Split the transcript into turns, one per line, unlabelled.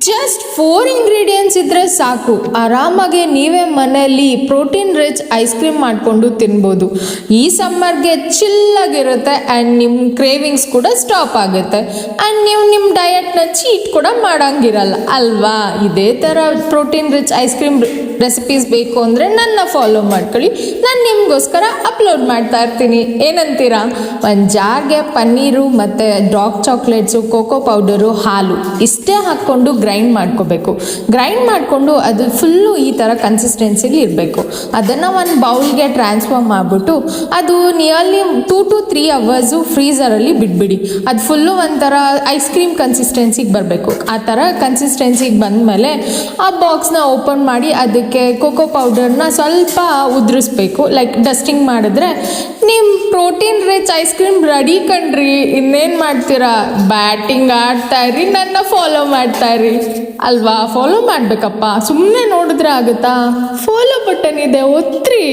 Just 4 ingredients ಇದ್ದರೆ ಸಾಕು, ಆರಾಮಾಗಿ ನೀವೇ ಮನೆಯಲ್ಲಿ ಪ್ರೋಟೀನ್ ರಿಚ್ ಐಸ್ ಕ್ರೀಮ್ ಮಾಡಿಕೊಂಡು ತಿನ್ಬೋದು. ಈ ಸಮ್ಮರ್ಗೆ ಚಿಲ್ಲಾಗಿರುತ್ತೆ ಆ್ಯಂಡ್ ನಿಮ್ಮ ಕ್ರೇವಿಂಗ್ಸ್ ಕೂಡ ಸ್ಟಾಪ್ ಆಗುತ್ತೆ ಆ್ಯಂಡ್ ನೀವು ನಿಮ್ಮ ಡಯಟ್ನ ಚೀಟ್ ಕೂಡ ಮಾಡೋಂಗಿರಲ್ಲ ಅಲ್ವಾ. ಇದೇ ಥರ protein rich ice cream recipes ಬೇಕು ಅಂದರೆ ನನ್ನ ಫಾಲೋ ಮಾಡ್ಕೊಳ್ಳಿ, ನಾನು ನಿಮಗೋಸ್ಕರ ಅಪ್ಲೋಡ್ ಮಾಡ್ತಾ ಇರ್ತೀನಿ. ಏನಂತೀರಾ? ಒಂದು ಜಾರ್ಗೆ ಪನ್ನೀರು ಮತ್ತು ಡಾರ್ಕ್ ಚಾಕ್ಲೇಟ್ಸು, ಕೋಕೋ ಪೌಡರು, ಹಾಲು ಇಷ್ಟೇ ಹಾಕ್ಕೊಂಡು ಗ್ರೈಂಡ್ ಮಾಡ್ಕೋಬೇಕು. ಗ್ರೈಂಡ್ ಮಾಡಿಕೊಂಡು ಅದು ಫುಲ್ಲು ಈ ಥರ ಕನ್ಸಿಸ್ಟೆನ್ಸಿಲಿ ಇರಬೇಕು. ಅದನ್ನು ಒಂದು ಬೌಲ್ಗೆ ಟ್ರಾನ್ಸ್ಫರ್ ಮಾಡಿಬಿಟ್ಟು ಅದು ನಿಯರ್ಲಿ 2 to 3 ಅವರ್ಸು ಫ್ರೀಝರಲ್ಲಿ ಬಿಟ್ಬಿಡಿ. ಅದು ಫುಲ್ಲು ಒಂಥರ ಐಸ್ ಕ್ರೀಮ್ ಕನ್ಸಿಸ್ಟೆನ್ಸಿಗೆ ಬರಬೇಕು. ಆ ಥರ ಕನ್ಸಿಸ್ಟೆನ್ಸಿಗೆ ಬಂದಮೇಲೆ ಆ ಬಾಕ್ಸ್ನ ಓಪನ್ ಮಾಡಿ ಅದಕ್ಕೆ ಕೋಕೋ ಪೌಡರ್ನ ಸ್ವಲ್ಪ ಉದುರಿಸ್ಬೇಕು. ಲೈಕ್ ಡಸ್ಟಿಂಗ್ ಮಾಡಿದ್ರೆ ನಿಮ್ಮ protein rich ice cream ready ಕಣ್ರಿ. ಇನ್ನೇನು ಮಾಡ್ತೀರಾ? ಬ್ಯಾಟಿಂಗ್ ಆಡ್ತಾ ಇರಿ, ನನ್ನ ಫಾಲೋ ಮಾಡ್ತಾ ಇರಿ ಅಲ್ವಾ. ಫಾಲೋ ಮಾಡಬೇಕಪ್ಪ, ಸುಮ್ಮನೆ ನೋಡಿದ್ರೆ ಆಗುತ್ತಾ? ಫಾಲೋ ಬಟನ್ ಇದೆ, ಒತ್ತಿರಿ.